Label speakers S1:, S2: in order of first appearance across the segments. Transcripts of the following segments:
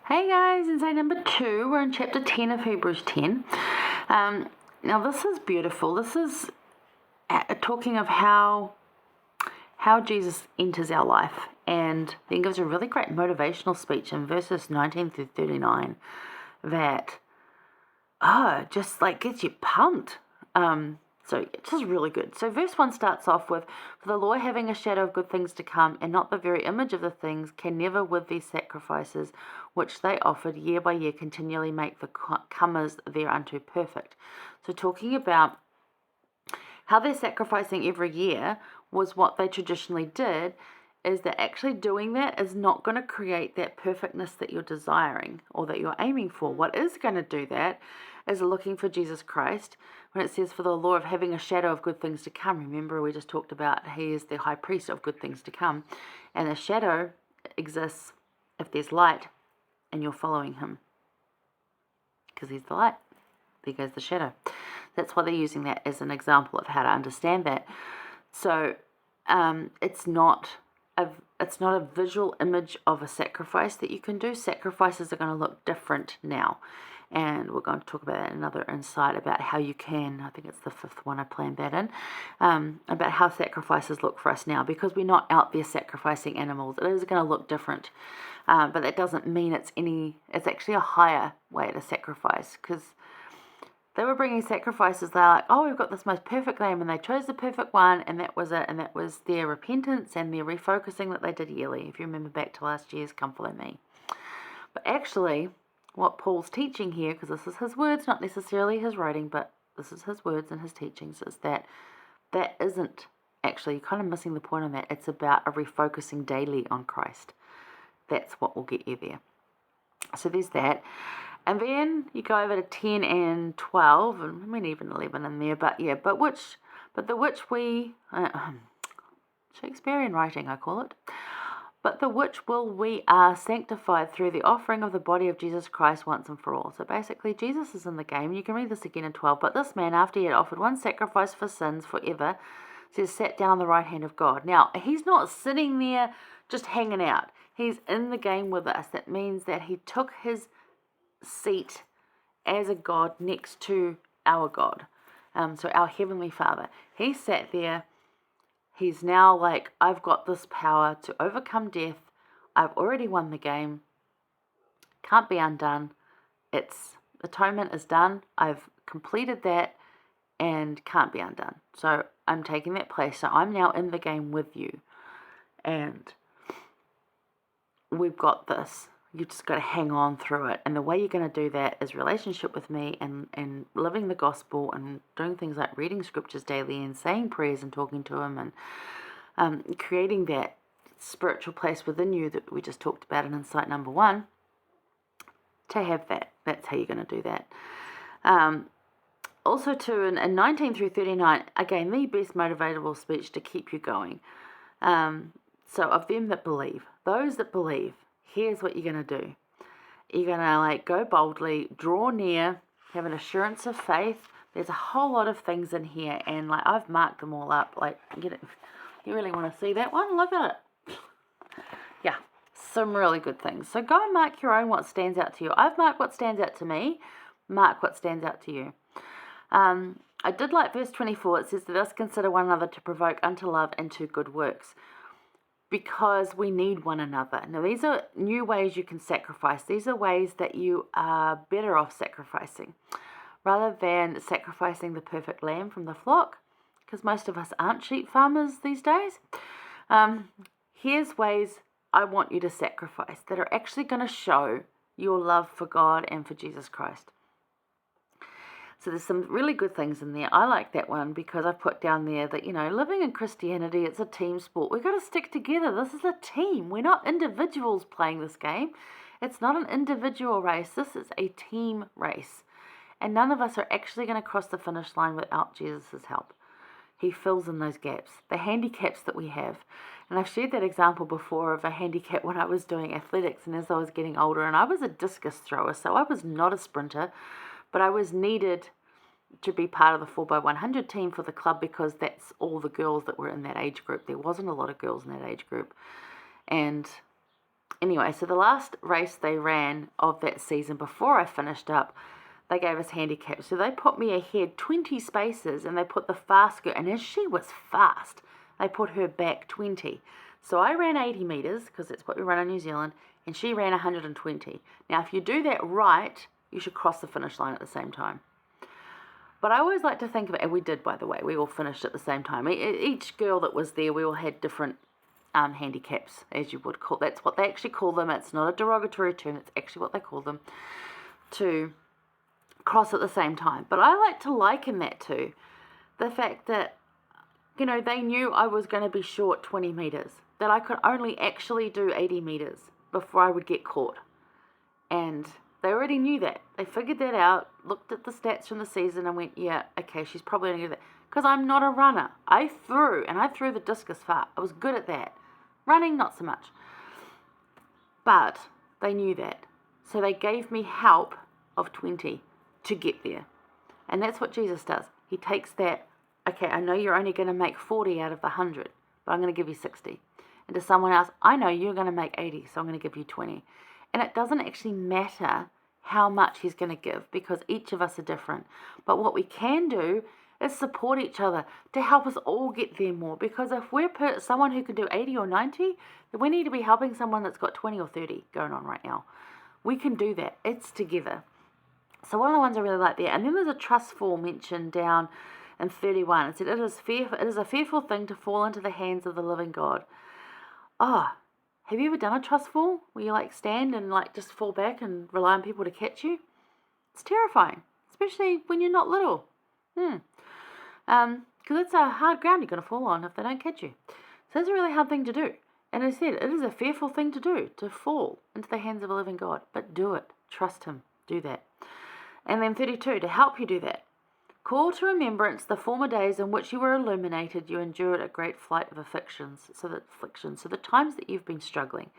S1: Hey guys, inside number 2, we're in chapter 10 of Hebrews 10. Now this is beautiful. This is talking of how Jesus enters our life, and then gives a really great motivational speech in verses 19 through 39 that just like gets you pumped. So it's just really good. So verse 1 starts off with, "For the law, having a shadow of good things to come, and not the very image of the things, can never with these sacrifices which they offered year by year continually make the comers thereunto perfect." So talking about how they're sacrificing every year was what they traditionally did, is that actually doing that is not going to create that perfectness that you're desiring or that you're aiming for. What is going to do that is looking for Jesus Christ. When it says, "For the law of having a shadow of good things to come," remember we just talked about he is the high priest of good things to come. And the shadow exists if there's light and you're following him, because he's the light. There goes the shadow. That's why they're using that as an example of how to understand that. So it's not a visual image of a sacrifice that you can do. Sacrifices are going to look different now, and we're going to talk about that in another insight about how you can, I think it's the 5th one I planned that in, about how sacrifices look for us now, because we're not out there sacrificing animals. It is going to look different, but that doesn't mean it's actually a higher way to sacrifice, because they were bringing sacrifices. They're like, "Oh, we've got this most perfect lamb," and they chose the perfect one, and that was it. And that was their repentance and their refocusing that they did yearly. If you remember back to last year's "Come Follow Me." But actually, what Paul's teaching here, because this is his words, not necessarily his writing, but this is his words and his teachings, is that isn't actually, you're kind of missing the point on that. It's about a refocusing daily on Christ. That's what will get you there. So there's that. And then you go over to 10 and 12, and I mean even 11 in there, but the which we, Shakespearean writing I call it, "But the which will we are sanctified through the offering of the body of Jesus Christ once and for all." So basically Jesus is in the game. You can read this again in 12. "But this man, after he had offered one sacrifice for sins forever, says, sat down on the right hand of God." Now, he's not sitting there just hanging out. He's in the game with us. That means that he took his seat as a God next to our God, so our Heavenly Father. He sat there. He's now like, I've got this power to overcome death. I've already won the game. Can't be undone. Atonement is done. I've completed that and can't be undone. So I'm taking that place. So I'm now in the game with you. And we've got this. You've just got to hang on through it. And the way you're going to do that is relationship with me and living the gospel and doing things like reading scriptures daily and saying prayers and talking to him and creating that spiritual place within you that we just talked about in insight number 1. To have that. That's how you're going to do that. Also too, in 19 through 39, again, the best motivatable speech to keep you going. So of them that believe, those that believe, here's what you're going to do. You're going to go boldly, draw near, have an assurance of faith. There's a whole lot of things in here, and I've marked them all up. Get it? You really want to see that one? Look at it. Yeah, some really good things. So go and mark your own what stands out to you. I've marked what stands out to me. Mark what stands out to you. I did like verse 24. It says, "Let us consider one another to provoke unto love and to good works." Because we need one another. Now, these are new ways you can sacrifice. These are ways that you are better off sacrificing. Rather than sacrificing the perfect lamb from the flock, because most of us aren't sheep farmers these days, here's ways I want you to sacrifice that are actually going to show your love for God and for Jesus Christ. So there's some really good things in there. I like that one because I've put down there that, living in Christianity, it's a team sport. We've got to stick together. This is a team. We're not individuals playing this game. It's not an individual race. This is a team race. And none of us are actually going to cross the finish line without Jesus' help. He fills in those gaps, the handicaps that we have. And I've shared that example before of a handicap when I was doing athletics and as I was getting older. And I was a discus thrower, so I was not a sprinter. But I was needed to be part of the 4x100 team for the club because that's all the girls that were in that age group. There wasn't a lot of girls in that age group. And Anyway, so the last race they ran of that season before I finished up, they gave us handicaps. So they put me ahead 20 spaces, and they put the fast girl, and as she was fast, they put her back 20. So I ran 80 metres, because that's what we run in New Zealand, and she ran 120. Now, if you do that right, you should cross the finish line at the same time. But I always like to think of it, and we did, by the way, we all finished at the same time. Each girl that was there, we all had different handicaps, as you would call. That's what they actually call them. It's not a derogatory term. It's actually what they call them, to cross at the same time. But I like to liken that to the fact that, they knew I was going to be short 20 metres, that I could only actually do 80 metres before I would get caught. And they already knew that. They figured that out, looked at the stats from the season and went, yeah, okay, she's probably going to do that. Because I'm not a runner. I threw the discus far. I was good at that. Running, not so much. But they knew that. So they gave me help of 20 to get there. And that's what Jesus does. He takes that, okay, I know you're only going to make 40 out of the 100, but I'm going to give you 60. And to someone else, I know you're going to make 80, so I'm going to give you 20. And it doesn't actually matter how much he's going to give, because each of us are different. But what we can do is support each other to help us all get there more. Because if we're someone who can do 80 or 90, then we need to be helping someone that's got 20 or 30 going on right now. We can do that. It's together. So one of the ones I really like there, and then there's a trust fall mentioned down in 31. It said, it is a fearful thing to fall into the hands of the living God. Oh, have you ever done a trust fall where you stand and just fall back and rely on people to catch you? It's terrifying, especially when you're not little. Because it's a hard ground you're going to fall on if they don't catch you. So it's a really hard thing to do. And I said, it is a fearful thing to do, to fall into the hands of a living God. But do it. Trust him. Do that. And then 32, to help you do that. Call to remembrance the former days in which you were illuminated, you endured a great flight of afflictions. So the times that you've been struggling.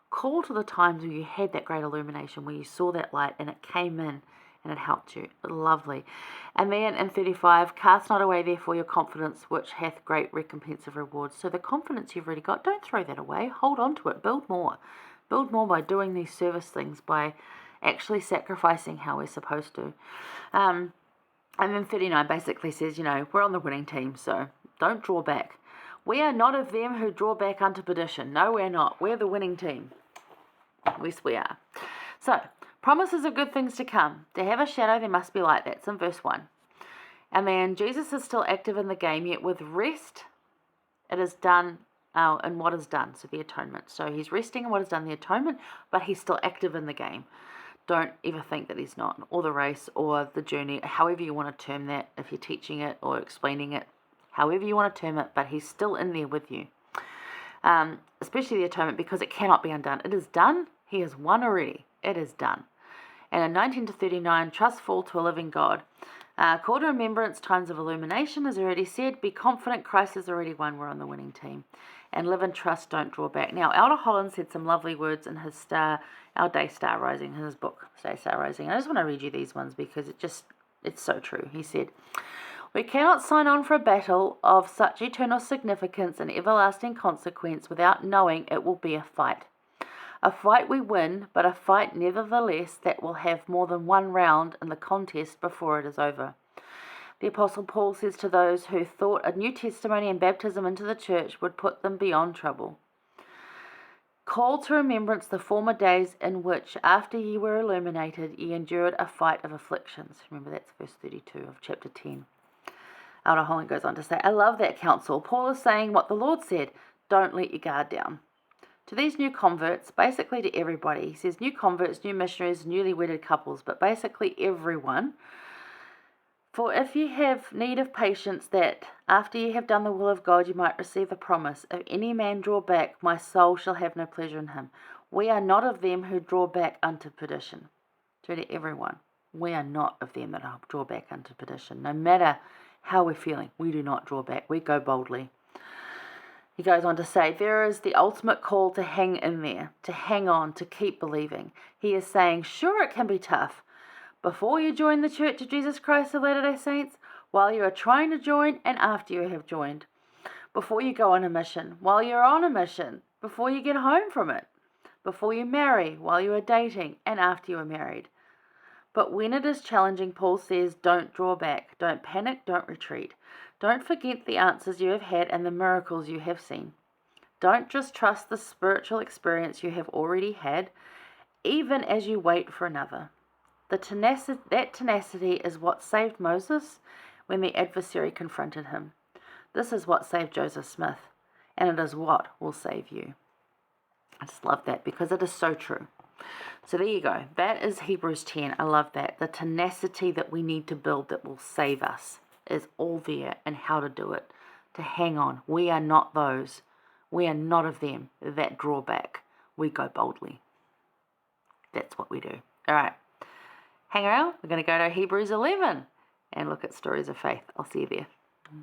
S1: Call to the times where you had that great illumination, where you saw that light and it came in and it helped you. Lovely. And then in 35, cast not away therefore your confidence, which hath great recompense of rewards. So the confidence you've already got, don't throw that away. Hold on to it. Build more. Build more by doing these service things, by actually sacrificing how we're supposed to. And then 39 basically says, we're on the winning team, so don't draw back. We are not of them who draw back unto perdition. No, we're not. We're the winning team. Yes, we are. So, promises of good things to come. To have a shadow, there must be light. That's in verse 1. And then Jesus is still active in the game, yet with rest, it is done in what is done, so the atonement. So he's resting in what is done, the atonement, but he's still active in the game. Don't ever think that he's not, or the race, or the journey, however you want to term that, if you're teaching it or explaining it, however you want to term it, but he's still in there with you. Especially the atonement, because it cannot be undone. It is done. He has won already. It is done. And in 19 to 39, trustful to a living God. Call to remembrance times of illumination, as already said. Be confident Christ has already won. We're on the winning team. And live in trust, don't draw back. Now, Elder Holland said some lovely words in his Our Day Star Rising, in his book, Day Star Rising. And I just want to read you these ones because it's so true. He said, we cannot sign on for a battle of such eternal significance and everlasting consequence without knowing it will be a fight. A fight we win, but a fight nevertheless that will have more than one round in the contest before it is over. The Apostle Paul says to those who thought a new testimony and baptism into the church would put them beyond trouble. Call to remembrance the former days in which, after ye were illuminated, ye endured a fight of afflictions. Remember, that's verse 32 of chapter 10. Elder Holland goes on to say, I love that counsel. Paul is saying what the Lord said, don't let your guard down. To these new converts, basically to everybody, he says new converts, new missionaries, newly wedded couples, but basically everyone. For if ye have need of patience, that after ye have done the will of God, you might receive the promise. If any man draw back, my soul shall have no pleasure in him. We are not of them who draw back unto perdition. To everyone, we are not of them that draw back unto perdition. No matter how we're feeling, we do not draw back. We go boldly. He goes on to say, there is the ultimate call to hang in there, to hang on, to keep believing. He is saying, sure, it can be tough. Before you join the Church of Jesus Christ of Latter-day Saints, while you are trying to join, and after you have joined. Before you go on a mission, while you're on a mission, before you get home from it. before you marry, while you are dating, and after you are married. But when it is challenging, Paul says, don't draw back, don't panic, don't retreat. Don't forget the answers you have had and the miracles you have seen. Don't just trust the spiritual experience you have already had, even as you wait for another. That tenacity is what saved Moses when the adversary confronted him. This is what saved Joseph Smith, and it is what will save you. I just love that because it is so true. So there you go. That is Hebrews 10. I love that. The tenacity that we need to build that will save us is all there, and how to do it. To hang on. We are not those. We are not of them that draw back. We go boldly. That's what we do. All right. Hang around. We're going to go to Hebrews 11 and look at stories of faith. I'll see you there.